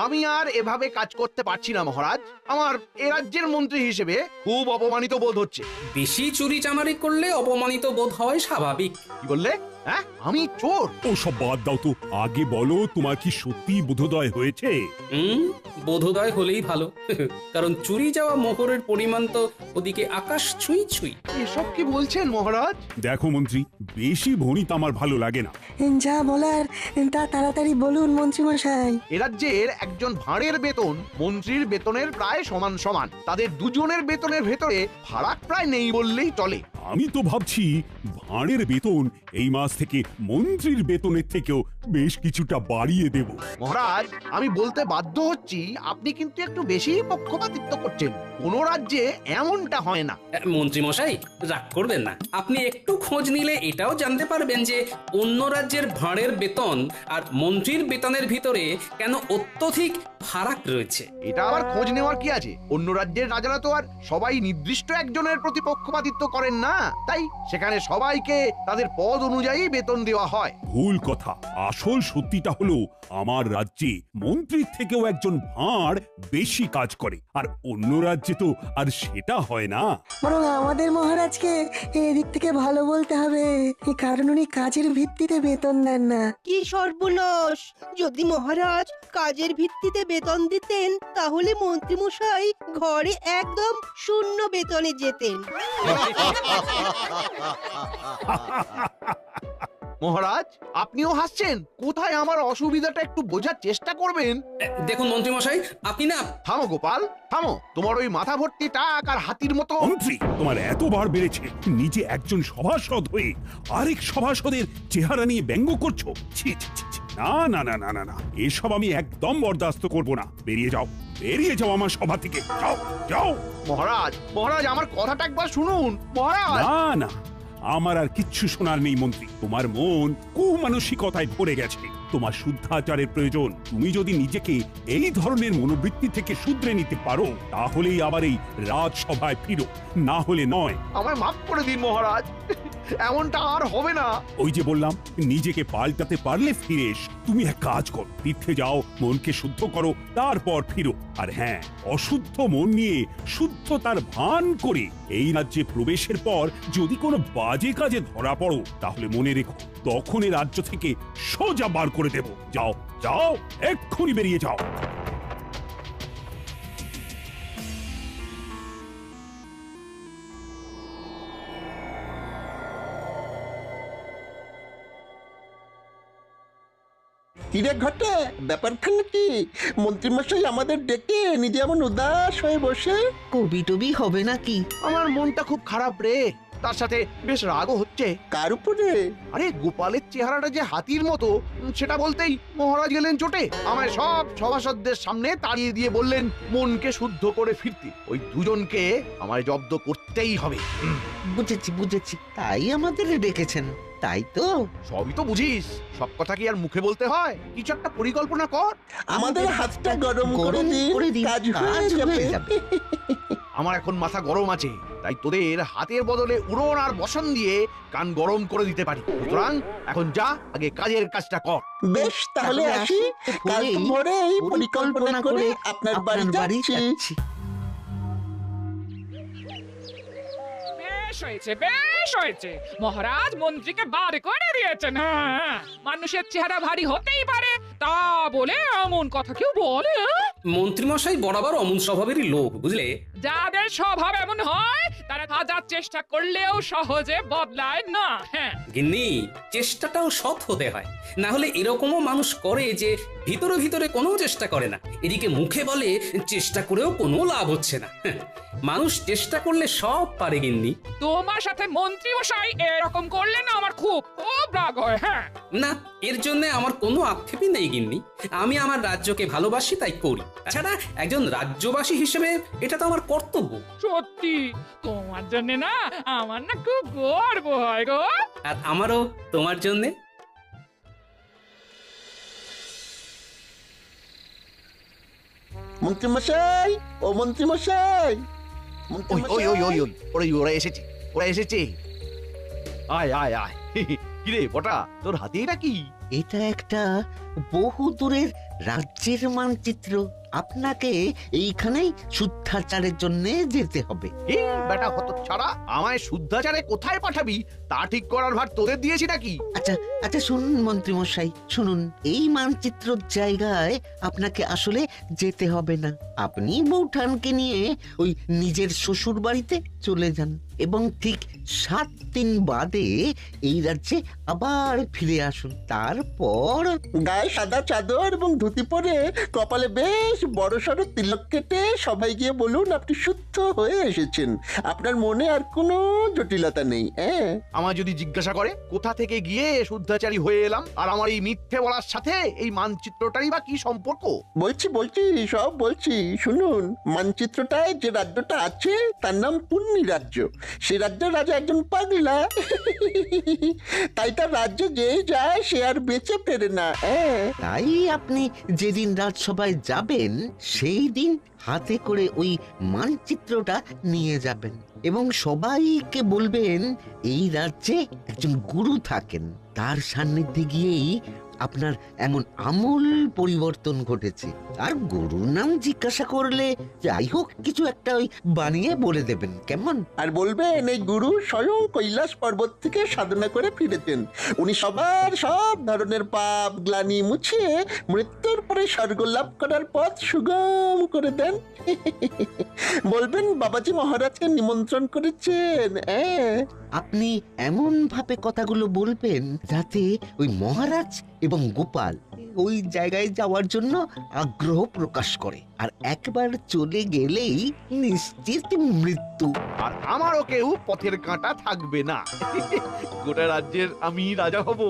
আমি আর এভাবে কাজ করতে পারছি না মহারাজ। আমার এ রাজ্যের মন্ত্রী হিসেবে খুব অপমানিত বোধ হচ্ছে। বেশি চুরি চামারি করলে অপমানিত বোধ হয় স্বাভাবিক। কি বললে? হ্যাঁ, আমি চোর? ও সব বাদ দাও তো, আগে বলো তোমার কি সত্যি বোধোদয় হয়েছে? বোধোদয় হলেই ভালো। কারণ চুরি যাওয়া মোহরের পরিমাণ তো ওদিকে আকাশ ছুঁই ছুঁই। এসব কি বলছেন মহারাজ? দেখো মন্ত্রী, বেশি ভণিত আমার ভালো লাগে না। যা বলার তা তাড়াতাড়ি বলুন মন্ত্রী মশাই। এ রাজ্যের একজন ভাঁড়ের বেতন মন্ত্রীর বেতনের প্রায় সমান সমান। তাদের দুজনের বেতনের ভেতরে ফারাক প্রায় নেই বললেই চলে। আমি তো ভাবছি ভাঁড়ের বেতন এই মাস থেকে মন্ত্রীর বেতনের থেকেও বেশ কিছুটা বাড়িয়ে দেব। মহারাজ, আমি বলতে বাধ্য হচ্ছি, আপনি কিন্তু একটু বেশি পক্ষপাতিত্ব করছেন। কোন রাজ্যে এমনটা হয় না। মন্ত্রী মশাই রাগ করবেন না। আপনি একটু খোঁজ নিলে এটাও জানতে পারবেন যে অন্য রাজ্যের ভাঁড়ের বেতন আর মন্ত্রীর বেতনের ভিতরে কেন অত্যধিক ফারাক রয়েছে। এটা আবার খোঁজ নেওয়ার কি আছে? অন্য রাজ্যের রাজারা তো আর সবাই নির্দিষ্ট একজনের প্রতি পক্ষপাতিত্ব করেন না, তাই সেখানে সবাইকে তাদের পদ অনুযায়ী বেতন দেওয়া হয়। ভুল কথা। আসল সত্যিটা হলো আমার রাজ্যে মন্ত্রীর থেকেও একজন ভাঁড় বেশি কাজ করে, আর অন্য রাজ্যে তো আর সেটা হয় না। বরং আমাদের মহারাজকে এদিক থেকে ভালো বলতে হবে, কারণ উনি কাজের ভিত্তিতে বেতন দেন না। কি সর্বনাশ! যদি মহারাজ কাজের ভিত্তিতে বেতন দিতেন তাহলে মন্ত্রী মশাই ঘরে একদম শূন্য বেতনে যেতেন। মহারাজ, আপনিও হাসছেন? কোথায় আমার অসুবিধাটা একটু বোঝার চেষ্টা করবেন। দেখুন মন্ত্রী মশাই, আপনি না। থামো গোপাল, থামো। তোমার ওই মাথা ভর্তি টাক আর হাতির মতো। মন্ত্রী, তোমার এতবার বেড়েছে, নিজে একজন সভাসদ হয়ে আরেক সভাসদের চেহারা নিয়ে ব্যঙ্গ করছো। ছি ছি ছি ছি। না না না না না না, এসব আমি একদম বরদাস্ত করব না। বেরিয়ে যাও, বেরিয়ে যাও আমার সভা থেকে। যাও যাও। মহারাজ, মহারাজ, আমার কথাটা একবার শুনুন। মহারাজ, না না, আমার আর কিচ্ছু শোনার নেই মন্ত্রী। তোমার মন কুমানসিকতায় ভরে গেছে। তোমার শুদ্ধাচারের প্রয়োজন। তুমি যদি নিজেকে এই ধরনের মনোবৃত্তি থেকে শুধরে নিতে পারো, তাহলেই আবার এই রাজসভায় ফিরো, না হলে নয়। আমায় মাফ করে দিন মহারাজ, এমনটা আর হবে না। ওই যে বললাম, নিজেকে পাল্টাতে পারলে ফিরে এস। তুমি এক কাজ করো, তীর্থে যাও, মনকে শুদ্ধ করো, তারপর ফিরো। আর হ্যাঁ, অশুদ্ধ মন নিয়ে শুদ্ধতার ভান করে এই রাজ্যে প্রবেশের পর যদি কোনো বাজে কাজে ধরা পড়ো, তাহলে মনে রেখো, তখন এই রাজ্য থেকে সোজা বার করে দেব। যাও যাও, এক্ষুনি বেরিয়ে যাও। কিরে ঘটে, ব্যাপারখানে কি? মন্ত্রীমশাই আমাদের ডেকে নিজে এমন উদাস হয়ে বসে। কবি টবি হবে নাকি? আমার মনটা খুব খারাপ রে, তার সাথে বেশ রাগও হচ্ছে। কার উপরে? আরে গোপালের চেহারাটা যে হাতির মতো, সেটা বলতেই মহারাজ গেলেন চোটে। আমায় সব সভাসদদের সামনে তাড়িয়ে দিয়ে বললেন মনকে শুদ্ধ করে ফিরতে। ওই দুজনকে আমায় জব্দ করতেই হবে। বুঝেছি বুঝেছি, তাই আমাদের ডেকেছেন, তাই তো? সবই তো বুঝিস, সব কথা কি আর মুখে বলতে হয়? কিছু একটা পরিকল্পনা কর। আমাদের হাতটা গরম করে দিন, কাজ হয়ে যাবে। আমার এখন মাথা গরম আছে, তাই তোদের হাতের বদলে উড়ন আর বসন দিয়ে কান গরম করে দিতে পারি। সুতরাং এখন যা, আগে কাজের কাজটা কর। বেশ, তাহলে আসি। কাল ভোরেই পরিকল্পনা করে আপনার বাড়ি যাচ্ছি। বেশ হয়েছে, বেশ হয়েছে। মহারাজ মন্ত্রীকে বার করে দিয়েছেন। হ্যাঁ, মানুষের চেহারা ভারী হতেই পারে, তা বলে এমন কথা কেউ বলে? মন্ত্রী মশাই বরাবর অমন স্বভাবেরই লোক, বুঝলে। যাদের স্বভাব এমন হয় তারা হাজার চেষ্টা করলেও সহজে বদলায় না। হ্যাঁ গিন্নি, চেষ্টাটাও সৎ হতে হয়, না হলে এরকমও মানুষ করে যে ভিতরে ভিতরে কোনো চেষ্টা করে না, এদিকে মুখে বলে চেষ্টা করেও কোনো লাভ হচ্ছে না। মানুষ চেষ্টা করলে সব পারে গিন্নি। তোমার সাথে মন্ত্রী মশাই এরকম করলে না আমার খুব খুব রাগ হয়। হ্যাঁ না, এর জন্য আমার কোনো আক্ষেপই নেই গিন্নি। আমি আমার রাজ্যকে ভালোবাসি, তাই করি। তাছাড়া একজন রাজ্যবাসী হিসেবে এটা তো আমার কর্তব্য। সত্যি তোমার জন্য না আমার না খুব গর্ব হয় গো। আর আমারও তোমার জন্য। মন্ত্রীমশাই, ও মন্ত্রীমশাই, ওই ওই ওই ওই ওরা এসেছে, ওরা এসেছে। আয় আয় আয়, কিরে বটা, তোর হাতে এটা কি? এটা একটা বহু দূরের রাজ্যের মানচিত্র। আপনাকে এইখানেই শুদ্ধাচারের জন্য যেতে হবে। এই বেটা হতচ্ছাড়া, আমায় শুদ্ধাচারে কোথায় পাঠাবি তা ঠিক করার ভার তোদের দিয়েছি নাকি? আচ্ছা আচ্ছা, শুনুন মন্ত্রী মশাই, শুনুন। এই মানচিত্রর জায়গায় আপনাকে আসলে যেতে হবে না। আপনি বৌঠানকে নিয়ে ওই নিজের শ্বশুর বাড়িতে চলে যান এবং ঠিক 7 দিন বাদে এই রাজ্যে আবার ফিরে আসুন। তারপর গায়ে সাদা চাদর এবং ধুতি পরে কপালে বেশ বড় সড়ো তিলক কেটে সবাই গিয়ে বলুন আপনি শুদ্ধ হয়ে এসেছেন। আপনার মনে আর কোনো জটিলতা নেই। হ্যাঁ, আমায় যদি জিজ্ঞাসা করে কোথা থেকে গিয়ে শুদ্ধাচারী হয়ে এলাম, আর আমার এই মিথ্যে বলার সাথে এই মানচিত্রটারই বা কি সম্পর্ক? বলছি সব বলছি, শুনুন। মানচিত্রটায় যে রাজ্যটা আছে তার নাম পুণ্যি রাজ্য। সে রাজ্যের রাজা একজন পাগলা, তাই তার রাজ্যে যে যায় সে আর বেঁচে ফেরে না। হ্যাঁ, তাই আপনি যেদিন রাজসভায় যাবেন সেই দিন হাতে করে ওই মানচিত্রটা নিয়ে যাবেন এবং সবাইকে বলবেন এই রাজ্যে একজন গুরু থাকেন, তার সান্নিধ্যে গিয়েই আপনার এমন আমূল পরিবর্তন ঘটেছে। আর গুরুর নাম জিজ্ঞাসা করলে যাই হোক কিছু একটা ওই বানিয়ে বলে দেবেন, কেমন? আর বলবেন এই গুরু স্বয়ং কৈলাস পর্বত থেকে সাধনা করে ফিরেছেন। উনি সবার সব ধরনের পাপ গ্লানি মুছিয়ে মৃত্যুর পরে স্বর্গ লাভ করার পথ সুগম করে দেন। বলবেন বাবাজি মহারাজকে নিমন্ত্রণ করেছেন। হ্যাঁ, আপনি এমন ভাবে কথাগুলো বলবেন যাতে ওই মহারাজ এবং গোপাল ওই জায়গায় যাওয়ার জন্য আগ্রহ প্রকাশ করে, আর একবার চলে গেলেই নিশ্চিত মৃত্যু। আর আমারও কেউ পথের কাঁটা থাকবে না। গোটা রাজ্যের আমি রাজা হব।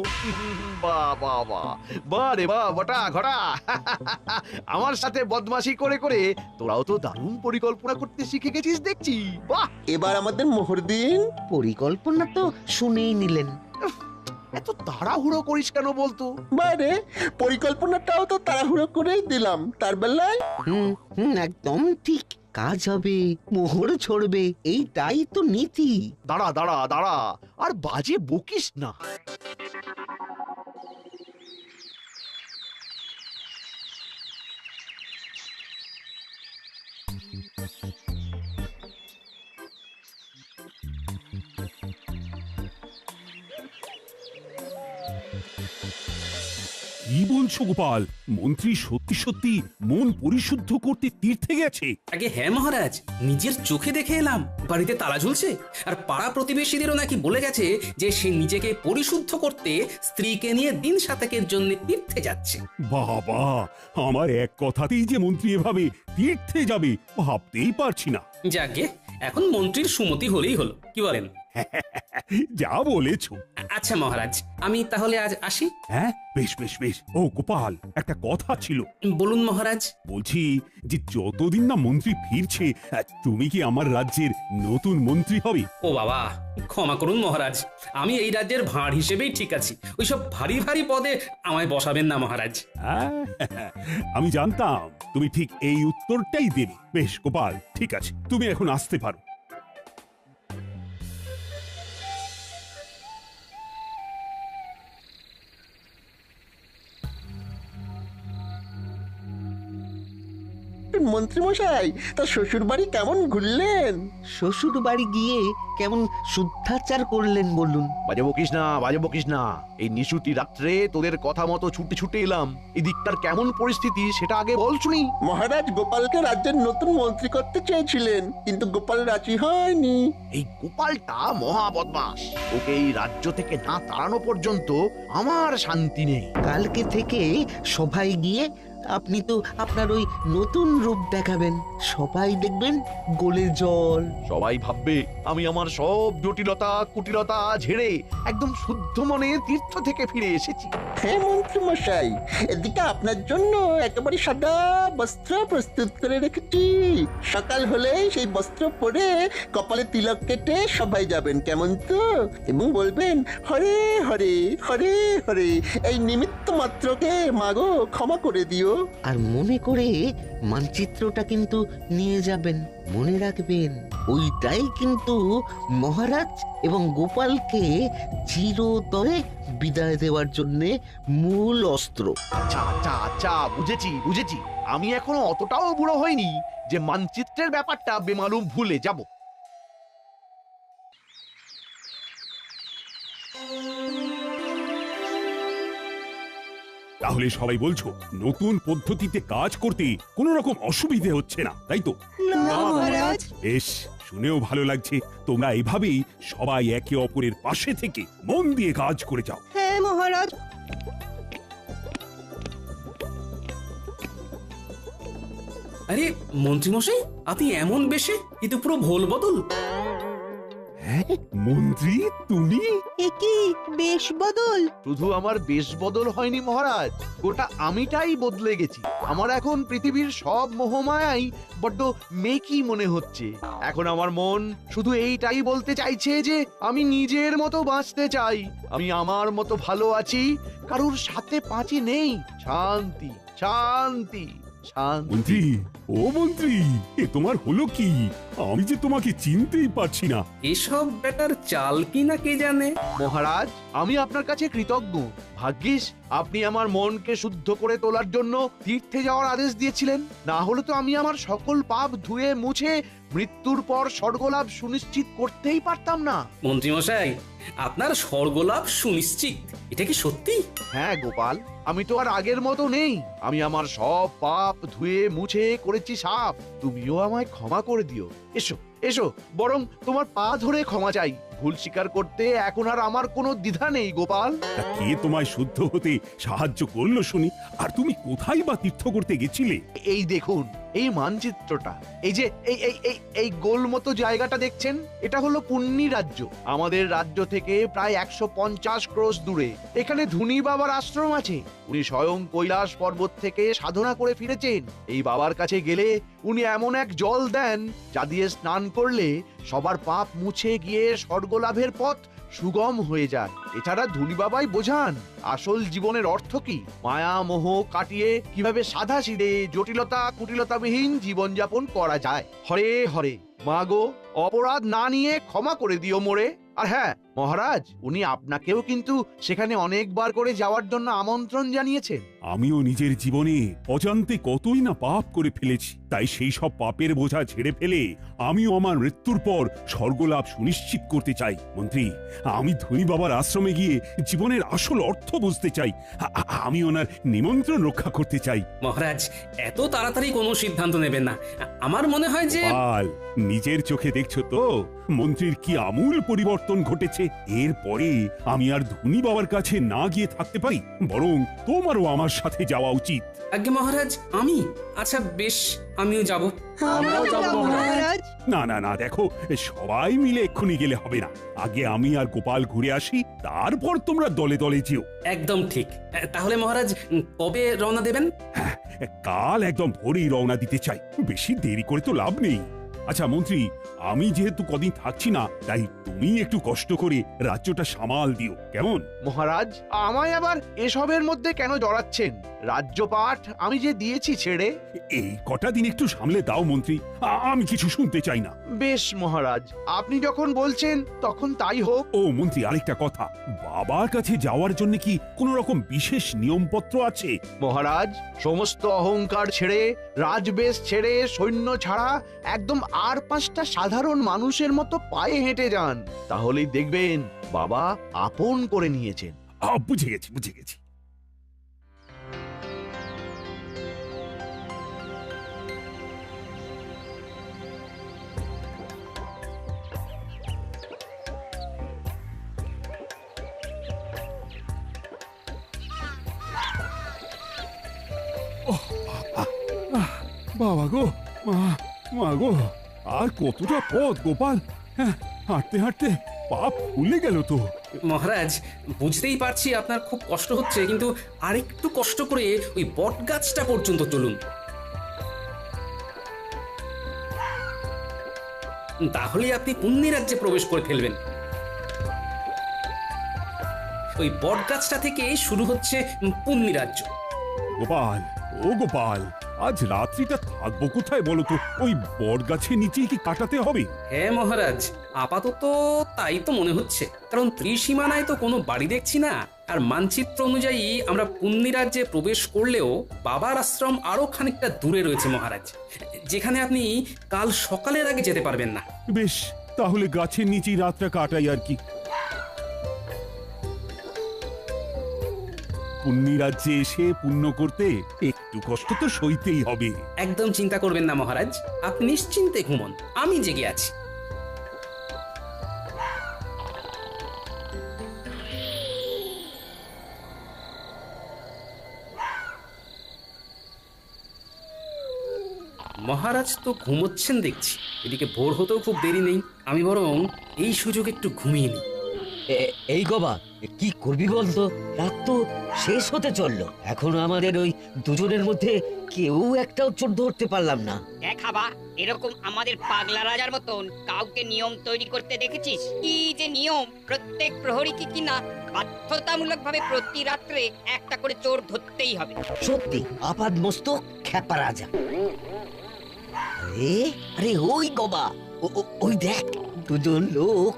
বাহ বাহ বাহ, বাহ রে বাহ বটা ঘটা। আমার সাথে বদমাশি করে করে তোরাও তো দারুণ পরিকল্পনা করতে শিখে গেছিস দেখছি। বাহ, এবার আমাদের মোহর দিন। পরিকল্পনা তো শুনেই নিলেন। এত তাড়াহুড়ো করিস কেন বলতো? বাইরে পরিকল্পনাটাও তো তাড়াহুড়ো করেই দিলাম। তার বেলায় একদম ঠিক। কাজ হবে, মোহর ছড়বে, এইটাই তো নীতি। দাঁড়া দাঁড়া দাঁড়া, আর বাজে বকিস না। কি বলছো গোপাল? মন্ত্রী সত্যি সত্যি মন পরিশুদ্ধ করতে তীর্থে গেছে? আগে হ্যাঁ মহারাজ, নিজের চোখে দেখে এলাম বাড়িতে তালা ঝুলছে। আর পাড়া প্রতিবেশীদেরও নাকি বলে গেছে যে সে নিজেকে পরিশুদ্ধ করতে স্ত্রীকে নিয়ে দিন সাতেকের জন্য তীর্থে যাচ্ছে। বাবা, আমার এক কথাতেই যে মন্ত্রী এভাবে তীর্থে যাবে ভাবতেই পারছি না। যাকে এখন মন্ত্রীর সুমতি হলেই হলো, কি বলেন? যা বলেছো। আচ্ছা মহারাজ, আমি তাহলে আজ আসি। হ্যাঁ, বেশ বেশ বেশ। ও গোপাল, একটা কথা ছিল। বলুন মহারাজ। বলছি যে যতদিন না মন্ত্রী ফিরছে তুমি কি আমার রাজ্যের নতুন মন্ত্রী হবে? ও বাবা, ক্ষমা করুন মহারাজ, আমি এই রাজ্যের ভাঁড় হিসেবেই ঠিক আছি। ওইসব ভারী ভারী পদে আমায় বসাবেন না মহারাজ। হ্যাঁ, আমি জানতাম তুমি ঠিক এই উত্তরটাই দেবে। বেশ গোপাল, ঠিক আছে, তুমি এখন আসতে পারো। মন্ত্রী মশাই, তার শ্বশুর বাড়ি কেমন ঘুরলেন? শ্বশুর বাড়ি গিয়ে কেমন শুদ্ধাচার করলেন বলুন? বাজে বকিস না, বাজে বকিস না। এই নিশুতি রাত্রে তোদের কথা মতো ছুটে ছুটে এলাম। এদিকটার কেমন পরিস্থিতি সেটা আগে বল শুনি। মহারাজ গোপালকে রাজ্যের নতুন মন্ত্রী করতে চেয়েছিলেন, কিন্তু গোপাল রাজি হয়নি। এই গোপালটা মহা বদমাস। ওকে এই রাজ্য থেকে না তাড়ানো পর্যন্ত আমার শান্তি নেই। কালকে থেকে সবাই গিয়ে আপনি তো আপনার ওই নতুন রূপ দেখাবেন, সবাই দেখবেন গোলে জল। সবাই ভাববে আমি আমার সব জটিলতা কুটিলতা ঝেড়ে একদম শুদ্ধ মনে তীর্থ থেকে ফিরে এসেছি। হ্যাঁ মন্ত্রী মশাই, এদিকে আপনার জন্য একেবারে সাদা বস্ত্র প্রস্তুত করে রেখেছি। সকাল হলে সেই বস্ত্র পরে কপালে তিলক কেটে সবাই যাবেন, কেমন তো? এবং বলবেন হরে হরে হরে হরে। এই নিমিত্ত মাত্রকে মাগো ক্ষমা করে দিও। আর মনে করে মানচিত্রটা কিন্তু নিয়ে যাবেন। মনে রাখবেন, ওইটাই কিন্তু মহারাজ এবং গোপালকে চিরতরে বিদায় দেওয়ার জন্য মূল অস্ত্র। আচ্ছা আচ্ছা আচ্ছা, বুঝেছি বুঝেছি। আমি এখনো অতটাও বুড়ো হইনি যে মানচিত্রের ব্যাপারটা বেমালুম ভুলে যাব। তাহলে সবাই বলছো নতুন পদ্ধতিতে কাজ করতে কোনো রকম অসুবিধে হচ্ছে না, তাই তো? না মহারাজ। বেশ, শুনেও ভালো লাগছে। তোমরা এভাবেই সবাই একে অপরের পাশে থেকে মন দিয়ে কাজ করে যাও। হ্যাঁ মহারাজ। আরে মন্ত্রীমশাই, আপনি এমন বেশে, কিন্তু পুরো ভোল বদল। হ্যাঁ মন্ত্রী, তুমি? এ কি বেশ বদল? শুধু আমার বেশ বদল হয়নি মহারাজ, গোটা আমিটাই বদলে গেছি। আমার এখন পৃথিবীর সব মোহমায়াই বড্ড মেকি মনে হচ্ছে। এখন আমার মন শুধু এইটাই বলতে চাইছে যে আমি নিজের মতো বাঁচতে চাই, আমি আমার মতো ভালো আছি, কারুর সাথে পাঁচি নেই। শান্তি শান্তি শান্তি। মন্ত্রী, ও মন্ত্রী, এ তোমার হলো কি? আমি যে তোমাকে চিনতেই পারছি না। এসব ব্যাটার চাল কি না কে জানে। মহারাজ, আমি আপনার কাছে কৃতজ্ঞ। ভাগ্যিস আপনি আমার মনকে শুদ্ধ করে তোলার জন্য তীর্থে যাওয়ার আদেশ দিয়েছিলেন, না হলে তো আমি আমার সকল পাপ ধুয়ে মুছে মৃত্যুর পর স্বর্গলাভ সুনিশ্চিত করতেই পারতাম না। মন্ত্রীমশাই, আপনার স্বর্গলাভ সুনিশ্চিত, এটা কি সত্যি? হ্যাঁ গোপাল, আমি তো আর আগের মতো নেই। আমি আমার সব পাপ ধুয়ে মুছে করেছি সাফ। তুমিও আমায় ক্ষমা করে দিও। এসো এসো, বরং তোমার পা ধরে ক্ষমা চাই। ভুল স্বীকার করতে এখন আর আমার কোনো দ্বিধা নেই গোপাল। তা কে তোমায় শুদ্ধ হতে সাহায্য করলো শুনি? আর তুমি কোথায় বা তীর্থ করতে গেছিলে? এই দেখুন, এই মানচিত্রটা, এই যে এই এই এই এই গোল মতো জায়গাটা দেখছেন, এটা হলো পুণ্যি রাজ্য। আমাদের রাজ্য থেকে প্রায় 150 ক্রোশ দূরে এখানে ধুনি বাবার আশ্রম আছে। উনি স্বয়ং কৈলাস পর্বত থেকে সাধনা করে ফিরেছেন। এই বাবার কাছে গেলে উনি এমন এক জল দেন যা দিয়ে স্নান করলে সবার পাপ মুছে গিয়ে স্বর্গলাভের পথ সুগম হয়ে যায়। এছাড়া ধুনি বাবাই বোঝান আসল জীবনের অর্থ কি, মায়া মোহ কাটিয়ে কিভাবে সাদা সিধে জটিলতা কুটিলতাবিহীন জীবনযাপন করা যায়। হরে হরে, মাগো, অপরাধ না নিয়ে ক্ষমা করে দিও মোরে। আর হ্যাঁ মহারাজ, উনি আপনাকেও কিন্তু সেখানে অনেকবার করে যাওয়ার জন্য আমন্ত্রণ জানিয়েছেন। আমিও নিজের জীবনে অজান্তে কতই না পাপ করে ফেলেছি, তাই সেই সব পাপের বোঝা ছেড়ে ফেলে আমিও আমার মৃত্যুর পর স্বর্গলাভ সুনিশ্চিত করতে চাই। মন্ত্রী, আমি ধনী বাবার আশ্রমে গিয়ে জীবনের আসল অর্থ বুঝতে চাই। আমি ওনার নিমন্ত্রণ রক্ষা করতে চাই। মহারাজ, এত তাড়াতাড়ি কোনো সিদ্ধান্ত নেবেন না। আমার মনে হয় যে গোপাল, নিজের চোখে দেখছো তো মন্ত্রীর কি আমূল পরিবর্তন ঘটেছে। এরপরে আমি আর ধনী বাবার কাছে না গিয়ে থাকতে পারি, বরং তোমারও আমার সাথে যাওয়া উচিত। আজ্ঞে মহারাজ, আমি? আচ্ছা বেশ, আমিও যাব। আমরাও যাব মহারাজ। না না না, দেখো, সবাই মিলে এক্ষুনি গেলে হবে না। আগে আমি আর গোপাল ঘুরে আসি, তারপর তোমরা দলে দলে যেও। একদম ঠিক। তাহলে মহারাজ, কবে রওনা দেবেন? কাল একদম ভোরেই রওনা দিতে চাই, বেশি দেরি করে তো লাভ নেই। আচ্ছা মন্ত্রী, আমি যেহেতু কদিন থাকছি না, তাই তুমি একটু কষ্ট করে রাজ্যটা সামাল দিও, কেমন? মহারাজ, আমায় আবার এসবের মধ্যে কেন জড়াচ্ছেন? রাজ্যপাঠ আমি যে দিয়েছি ছেড়ে। এই কটা দিন একটু সামলে দাও মন্ত্রী, আমি কিছু শুনতে চাই না। বেশ মহারাজ, আপনি যখন বলছেন তখন তাই হোক। ও মন্ত্রী, আরেকটা কথা, বাবার কাছে যাওয়ার জন্য কি কোনো রকম বিশেষ নিয়মপত্র আছে? মহারাজ, সমস্ত অহংকার ছেড়ে, রাজবেশ ছেড়ে, সৈন্য ছাড়া একদম আর 5টা সাধারণ মানুষের মতো পায়ে হেঁটে যান, তাহলেই দেখবেন বাবা আপন করে নিয়েছেন। বুঝে গেছি বুঝে গেছি। বাবা গো, মা গো, আর কতটা পথ গোপাল? হ্যাঁ, হাঁটতে হাঁটতে পা ফুলে গেল তো। মহারাজ, বুঝতেই পারছি আপনার খুব কষ্ট হচ্ছে, কিন্তু আরেকটু কষ্ট করে ওই বট গাছটা পর্যন্ত চলুন, তাহলে আপনি পুণ্যি রাজ্যে প্রবেশ করে ফেলবেন। ওই বট গাছটা থেকে শুরু হচ্ছে পুণ্যি রাজ্য। গোপাল, ও গোপাল, আজ রাত্রিটা থাকবো কোথায় বলো তো? ওই বট গাছের নিচেই কি কাটাতে হবে? হ্যাঁ মহারাজ, আপাতত তাই তো মনে হচ্ছে, কারণ ত্রিসীমানায় তো কোনো বাড়ি দেখছি না। আর মানচিত্র অনুযায়ী আমরা পুণ্যি রাজ্যে প্রবেশ করলেও বাবার আশ্রম আরো খানিকটা দূরে রয়েছে মহারাজ, যেখানে আপনি কাল সকালের আগে যেতে পারবেন না। বেশ, তাহলে গাছের নিচেই রাতটা কাটাই আর কি। পুণ্যি রাজ্যে এসে পুণ্য করতে একটু কষ্ট তো সইতেই হবে। একদম চিন্তা করবেন না মহারাজ, আপনি নিশ্চিন্তে ঘুমন, আমি জেগে আছি। মহারাজ তো ঘুমোচ্ছেন দেখছি, এদিকে ভোর হতেও খুব দেরি নেই, আমি বরং এই সুযোগ একটু ঘুমিয়ে নিই। এই গবা, কি করবি বলতো? রাত তো শেষ হতে চললো, এখনো আমাদের ওই দুজনের মধ্যে কেউ একটাও চোর ধরতে পারলাম না। দেখাবা এরকম আমাদের পাগলা রাজার মতন কাউকে নিয়ম তৈরি করতে দেখেছিস? কি যে নিয়ম, প্রত্যেক প্রহরীকে কিনা বাধ্যতামূলক ভাবে প্রতি রাত্রে একটা করে চোর ধরতেই হবে। সত্যি আপাদ মস্তক খ্যাপা রাজা। আরে আরে ওই গবা, ওই দেখ, দুজন লোক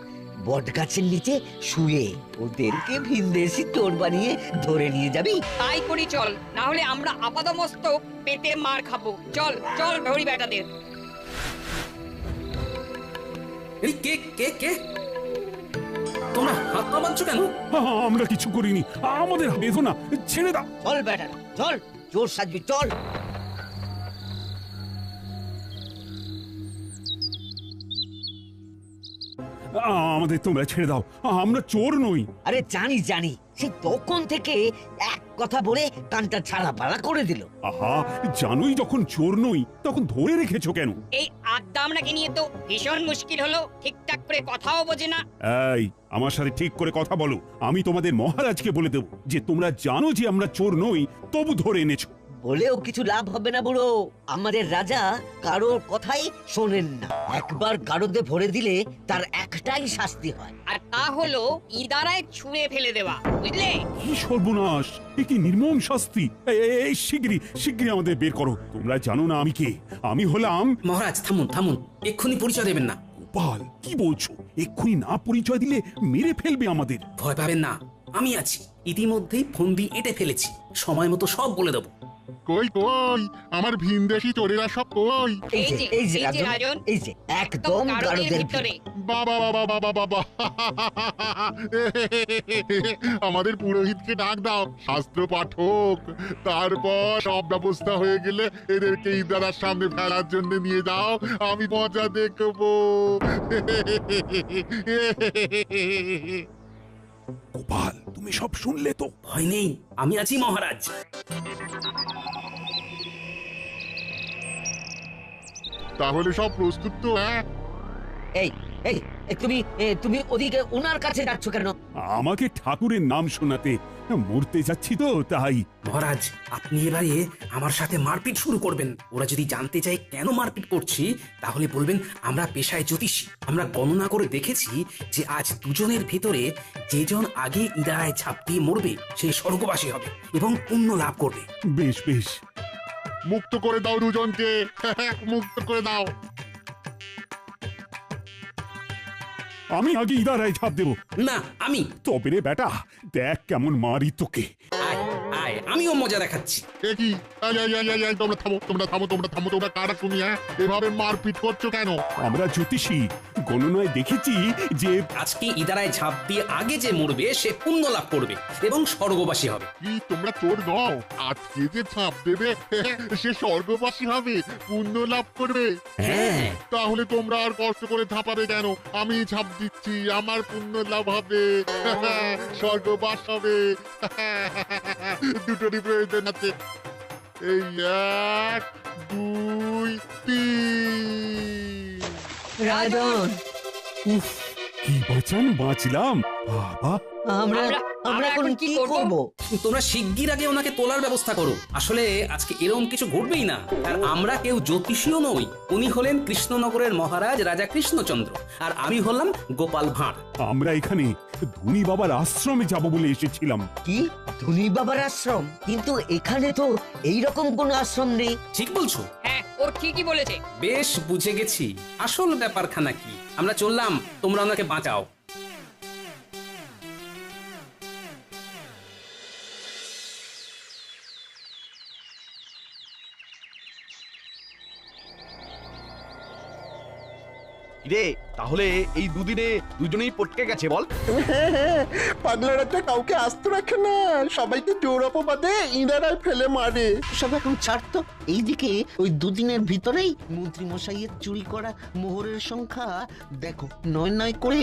বট গাছের নিচে শুয়ে, ওদেরকে ভিনদেশি চোর বানিয়ে ধরে নিয়ে যাবি? তাই করি চল, না হলে আমরা আপাদমস্তক পেটে মার খাবো। চল চল ভরি বেটাদের। এই কে কে কে তোমরা হাত পা বাঁধছো কেন? আমরা কিছু করিনি, আমাদের বেঁধো না, ছেড়ে দাও। চল বেটা চল, চোর সাজবি চল। আমাদের তোমরা ছেড়ে দাও, আমরা চোর নই। আরে জানি জানি, সে তখন থেকে এক কথা বলে কানটা ছাড়া পালা করে দিল। আহা, জানোই যখন চোর নই তখন ধরে রেখেছো কেন? এই আড্ডা আমরাকে নিয়ে তো ভীষণ মুশকিল হলো, ঠিকঠাক করে কথাও বোঝে না। এই, আমার সাথে ঠিক করে কথা বলো। আমি তোমাদের মহারাজকে বলে দেব যে তোমরা জানো যে আমরা চোর নই, তবু ধরে এনেছো। বলেও কিছু লাভ হবে না বুড়ো, আমাদের রাজা কারোর কথাই শোনেন না। একবার গারদে ভরে দিলে তার একটাই শাস্তি হয়, আর তা হলো ইদারায় ছুঁড়ে ফেলে দেওয়া, বুঝলে? কি সর্বনাশ, এ কি নির্মম শাস্তি! এই শিগগিরই শিগগিরই আমাদের বের করো। তোমরা জানো না আমি কে? আমি হলাম... মহারাজ থামুন থামুন, এক্ষুনি পরিচয় দেবেন না। গোপাল, কি বলছো? এক্ষুনি না পরিচয় দিলে মেরে ফেলবে আমাদের। ভয় পাবেন না, আমি আছি। ইতিমধ্যেই ফন্দি এঁটে ফেলেছি, সময় মতো সব বলে দেবো। কই কই আমার ভিনদেশি চোরেরা সব কই? এই যে রাজন, এই যে একদম গারদের ভিতরে। বাবা বাবা বাবা বাবা, আমাদের পুরোহিতকে ডাক দাও, শাস্ত্র পাঠক। তারপর সব ব্যবস্থা হয়ে গেলে এদেরকে ইদারার সামনে ফেলার জন্য নিয়ে যাও, আমি মজা দেখবো। গোপাল, তুমি সব শুনলে তো? ভয় নেই, আমি আছি মহারাজ। তাহলে সব প্রস্তুত তো? হ্যাঁ, এই এই তুমি ওদিকে ওনার কাছে যাচ্ছ কেন? আমাকে ঠাকুরের নাম শোনাতে। মরতে যাচ্ছি তো তাই। মহারাজ, আপনি এবারে আমার সাথে মারপিট শুরু করবেন। ওরা যদি জানতে চায় কেন মারপিট করছি, তাহলে বলবেন আমরা পেশায় জ্যোতিষী। আমরা গণনা করে দেখেছি যে আজ দুজনের ভেতরে যেজন আগে ইদারায় ঝাঁপ দিয়ে মরবে সে স্বর্গবাসী হবে এবং পুণ্য লাভ করবে। বেশ বেশ, মুক্ত করে দাও দুজনকে, মুক্ত করে দাও। আমি আগে ইদারায় ঝাঁপ দেবো। না, আমি। তবে রে বেটা, দেখ কেমন মারি তোকে। আয় আয়, আমিও মজা দেখাচ্ছি। কি তোমরা থামো, তোমরা থামো, তোমরা থামো, তোমরা কারা তুমি? হ্যাঁ, এভাবে মারপিট করছো কেন? আমরা জ্যোতিষী, গণনায় দেখেছি যে আজকে ইদারায় ঝাঁপ দিয়ে আগে যে মরবে সে পুণ্য লাভ করবে এবং স্বর্গবাসী হবে। কি তোমরা চোর নও? আজকে যে ঝাঁপ দেবে সে স্বর্গবাসী হবে, পুণ্য লাভ করবে। হ্যাঁ, তাহলে তোমরা আর কষ্ট করে ঝাঁপাবে কেন? আমি ঝাঁপ দিচ্ছি, আমার পুণ্য লাভ হবে, স্বর্গবাস হবে। দুটোরই প্রয়োজন আছে। এই 1 2 3। রাজন, উফ, কি বাঁচান বাঁচলাম বাবা। আমরা আমরা এখন কি করব? তোমরা শিগগির আগে ওনাকে তোলার ব্যবস্থা করো। আসলে আজকে এরকম কিছু ঘটবেই না। আর আমরা কেউ জ্যোতিষীও নই। উনি হলেন কৃষ্ণনগরের মহারাজ রাজা কৃষ্ণচন্দ্র, আর আমি হলাম গোপাল ভাঁড়। আমরা এখানে ধনী বাবার আশ্রমে যাব বলে এসেছিলাম। কি ধনী বাবার আশ্রম? কিন্তু এখানে তো এইরকম কোনো আশ্রম নেই। ঠিক বলছো? হ্যাঁ ও ঠিকই বলেছে। বেশ বুঝে গেছি আসল ব্যাপারখানা কি। আমরা চললাম, তোমরা ওনাকে বাঁচাও। রে তাহলে এই দুদিনে দুজনেই পটকে গেছে বল? পাগলা রাজা কাউকে আস্ত রাখে না, সবাইকে জোর অপবাদে ইনারাই ফেলে মারে। সব এখন ছাড় তো। এইদিকে ওই দুদিনের ভিতরেই মন্ত্রী মশাইয়ের চুরি করা মোহরের সংখ্যা দেখো, ৯ করে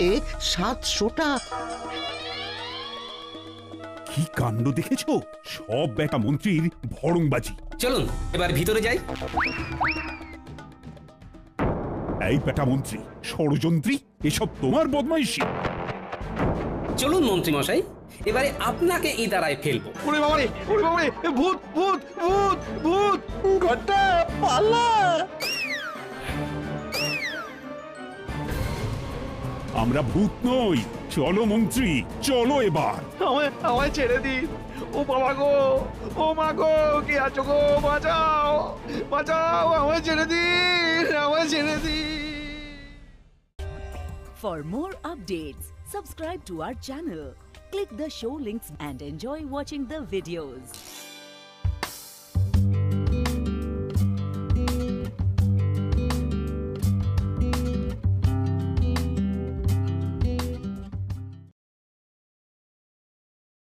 ৭০০টা। কি কাণ্ড দেখেছো? সব বেটা মন্ত্রীর ভড়ংবাজি। চলুন এবার ভিতরে যাই। এই বেটা মন্ত্রী, ষড়যন্ত্রী, এসব তোমার বদমাইশি। চলুন মন্ত্রী মশাই, এবারে আপনাকে ইদারায় ফেলবো। ওরে বাবারে, ওরে বাবারে, ভূত ভূত ভূত ভূত! ঘটা পালা! আমরা ভূত নই। চলো মন্ত্রী, চলো এবার। আমায় ছেড়ে দিন। ও বাবা গো, ও মা গো, কে আছো গো? বাঁচাও, বাঁচাও, আমায় ছেড়ে দিন, আমায় ছেড়ে দিন। For more updates, subscribe to our channel, click the show links and enjoy watching the videos.